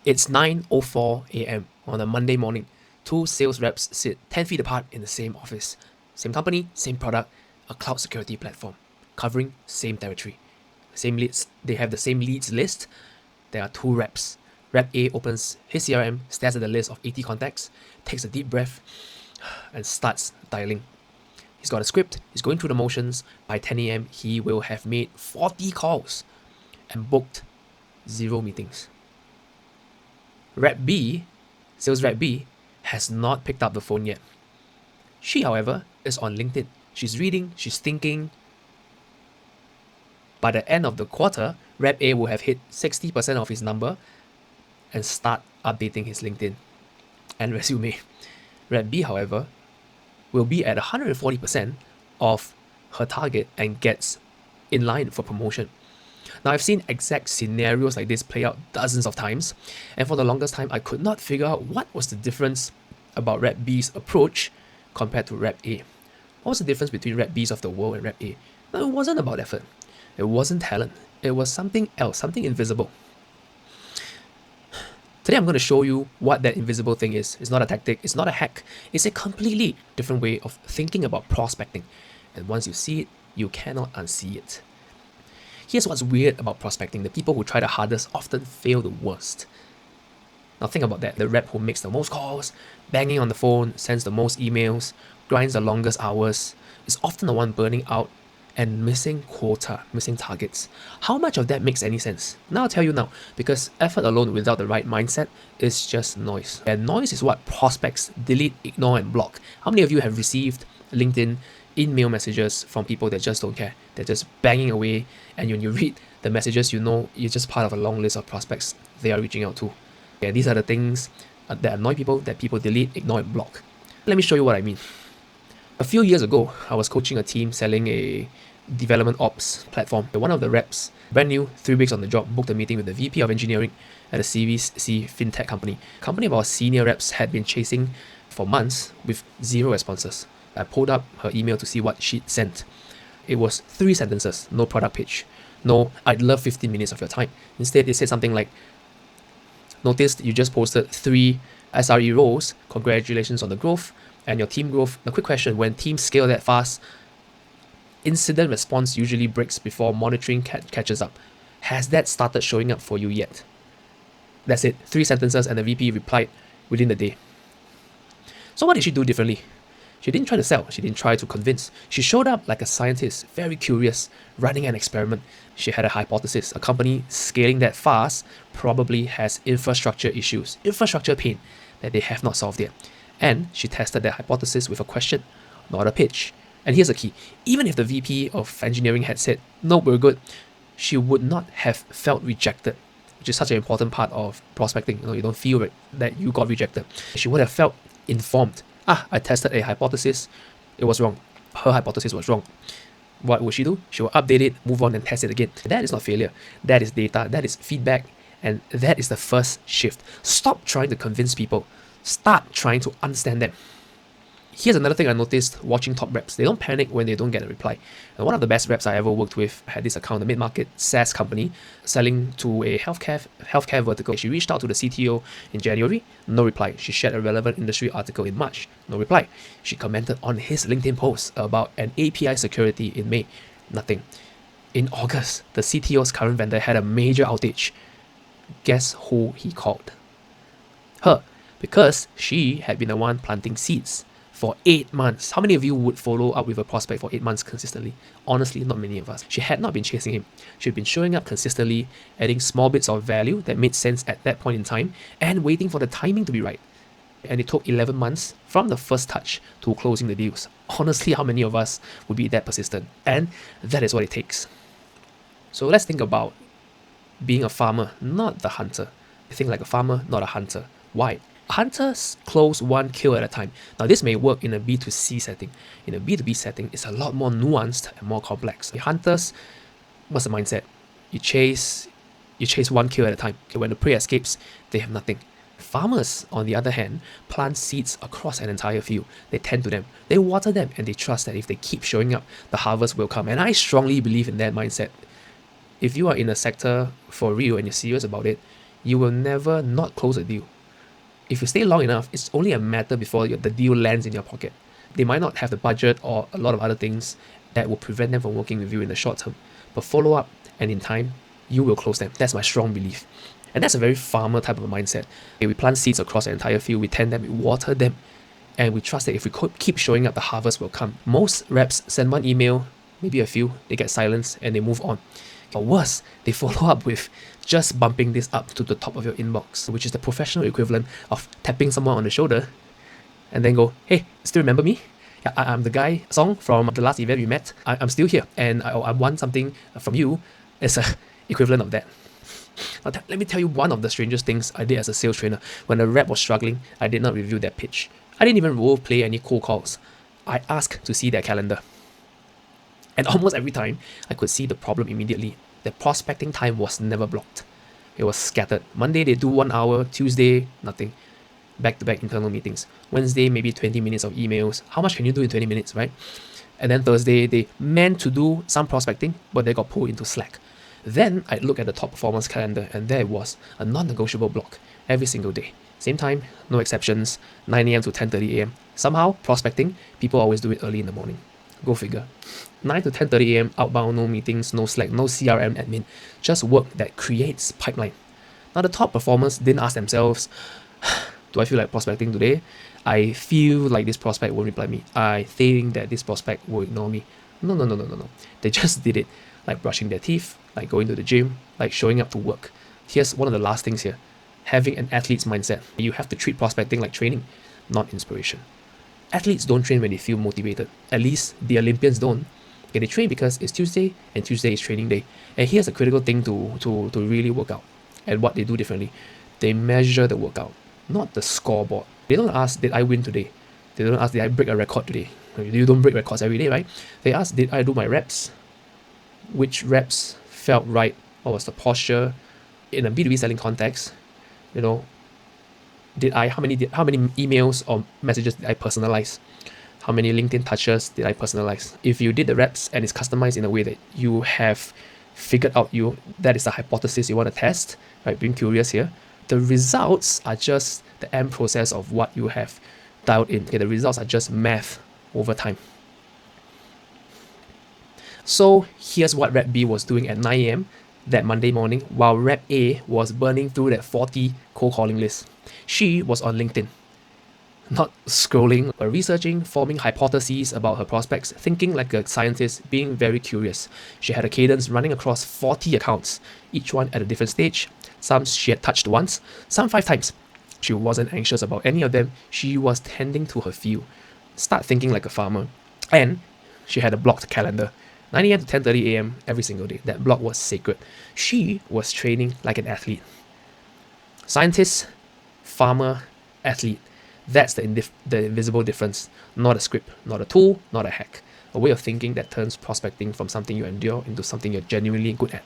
It's 9:04 a.m. on a Monday morning. Two sales reps sit 10 feet apart in the same office. Same company, same product, a cloud security platform, covering same territory. Same leads, they have the same leads list. There are two reps. Rep A opens his CRM, stares at the list of 80 contacts, takes a deep breath, and starts dialing. He's got a script, he's going through the motions. By 10 a.m., he will have made 40 calls and booked 0 meetings. Rep B, sales rep B, has not picked up the phone yet. She, however, is on LinkedIn. She's reading, she's thinking. By the end of the quarter, Rep A will have hit 60% of his number and start updating his LinkedIn and resume. Rep B, however, will be at 140% of her target and gets in line for promotion. Now, I've seen exact scenarios like this play out dozens of times, and for the longest time, I could not figure out what was the difference about Rep B's approach compared to Rep A. What was the difference between Rep B's of the world and Rep A? No, it wasn't about effort. It wasn't talent. It was something else, something invisible. Today, I'm going to show you what that invisible thing is. It's not a tactic. It's not a hack. It's a completely different way of thinking about prospecting. And once you see it, you cannot unsee it. Here's what's weird about prospecting. The people who try the hardest often fail the worst. Now think about that. The rep who makes the most calls, banging on the phone, sends the most emails, grinds the longest hours, is often the one burning out and missing quota, missing targets. How much of that makes any sense? Now I'll tell you now, because effort alone without the right mindset is just noise. And noise is what prospects delete, ignore, and block. How many of you have received LinkedIn email messages from people that just don't care? They're just banging away, and when you read the messages, you know you're just part of a long list of prospects they are reaching out to. And these are the things that annoy people, that people delete, ignore, and block. Let me show you what I mean. A few years ago, I was coaching a team selling a development ops platform. One of the reps, brand new, 3 weeks on the job, booked a meeting with the VP of engineering at a Series C fintech company. A company of our senior reps had been chasing for months with 0 responses. I pulled up her email to see what she'd sent. It was 3 sentences, no product pitch. No, I'd love 15 minutes of your time. Instead, it said something like, noticed you just posted 3 SRE roles. Congratulations on the growth and your team growth. A quick question, when teams scale that fast, incident response usually breaks before monitoring catches up. Has that started showing up for you yet? That's it, 3 sentences, and the VP replied within the day. So what did she do differently? She didn't try to sell, she didn't try to convince. She showed up like a scientist, very curious, running an experiment. She had a hypothesis. A company scaling that fast probably has infrastructure issues, infrastructure pain that they have not solved yet. And she tested that hypothesis with a question, not a pitch. And here's the key. Even if the VP of engineering had said, no, we're good, she would not have felt rejected, which is such an important part of prospecting. You don't feel that you got rejected. She would have felt informed. I tested a hypothesis. It was wrong. Her hypothesis was wrong. What would she do? She will update it, move on, and test it again. That is not failure. That is data. That is feedback. And that is the first shift. Stop trying to convince people. Start trying to understand them. Here's another thing I noticed watching top reps. They don't panic when they don't get a reply. And one of the best reps I ever worked with had this account, a mid-market SaaS company, selling to a healthcare vertical. She reached out to the CTO in January, no reply. She shared a relevant industry article in March, no reply. She commented on his LinkedIn post about an API security in May, nothing. In August, the CTO's current vendor had a major outage. Guess who he called? Her, because she had been the one planting seeds for 8 months. How many of you would follow up with a prospect for 8 months consistently? Honestly, not many of us. She had not been chasing him. She had been showing up consistently, adding small bits of value that made sense at that point in time, and waiting for the timing to be right. And it took 11 months from the first touch to closing the deals. Honestly, how many of us would be that persistent? And that is what it takes. So let's think about being a farmer, not the hunter. Think like a farmer, not a hunter. Why? Hunters close 1 kill at a time. Now this may work in a B2C setting. In a B2B setting, it's a lot more nuanced and more complex. The hunters, what's the mindset? You chase 1 kill at a time. Okay, when the prey escapes, they have nothing. Farmers, on the other hand, plant seeds across an entire field. They tend to them, they water them, and they trust that if they keep showing up, the harvest will come. And I strongly believe in that mindset. If you are in a sector for real and you're serious about it, You will never not close a deal. If you stay long enough, it's only a matter before the deal lands in your pocket. They might not have the budget or a lot of other things that will prevent them from working with you in the short term, but follow up and in time, you will close them. That's my strong belief. And that's a very farmer type of a mindset. We plant seeds across the entire field, we tend them, we water them, and we trust that if we keep showing up, the harvest will come. Most reps send one email, maybe a few, they get silence and they move on. Or worse, they follow up with just bumping this up to the top of your inbox, which is the professional equivalent of tapping someone on the shoulder and then go, hey, still remember me? Yeah, I'm the guy, Song, from the last event we met. I'm still here and I want something from you. It's a equivalent of that. Now, let me tell you one of the strangest things I did as a sales trainer. When a rep was struggling, I did not review their pitch. I didn't even role play any cold calls. I asked to see their calendar. And almost every time, I could see the problem immediately. The prospecting time was never blocked. It was scattered. Monday, they do 1 hour. Tuesday, nothing. Back-to-back internal meetings. Wednesday, maybe 20 minutes of emails. How much can you do in 20 minutes, right? And then Thursday, they meant to do some prospecting, but they got pulled into Slack. Then I look at the top performance calendar, and there was a non-negotiable block every single day. Same time, no exceptions, 9 a.m. to 10:30 a.m. Somehow, prospecting, people always do it early in the morning. Go figure. 9 to 10:30 a.m. outbound, no meetings, no Slack, no CRM admin, just work that creates pipeline. Now, the top performers didn't ask themselves, do I feel like prospecting today? I feel like this prospect won't reply me. I think that this prospect will ignore me. No. They just did it. Like brushing their teeth, like going to the gym, like showing up to work. Here's one of the last things here. Having an athlete's mindset. You have to treat prospecting like training, not inspiration. Athletes don't train when they feel motivated. At least the Olympians don't. Okay, they train because it's Tuesday and Tuesday is training day. And here's a critical thing to really work out and what they do differently. They measure the workout, not the scoreboard. They don't ask, did I win today? They don't ask, did I break a record today? You don't break records every day, right? They ask, did I do my reps? Which reps felt right? What was the posture? In a B2B selling context, how many emails or messages did I personalize? How many LinkedIn touches did I personalize? If you did the reps and it's customized in a way that you have figured out that is a hypothesis you want to test, right? Being curious here. The results are just the end process of what you have dialed in. Okay, the results are just math over time. So here's what Rep B was doing at 9 a.m. that Monday morning while Rep A was burning through that 40 cold calling list. She was on LinkedIn, not scrolling, but researching, forming hypotheses about her prospects, thinking like a scientist, being very curious. She had a cadence running across 40 accounts, each one at a different stage. Some she had touched once, some 5 times. She wasn't anxious about any of them. She was tending to her field. Start thinking like a farmer. And she had a blocked calendar. 9 a.m. to 10:30 a.m. every single day. That block was sacred. She was training like an athlete. Scientist, farmer, athlete. That's the invisible difference. Not a script, not a tool, not a hack. A way of thinking that turns prospecting from something you endure into something you're genuinely good at.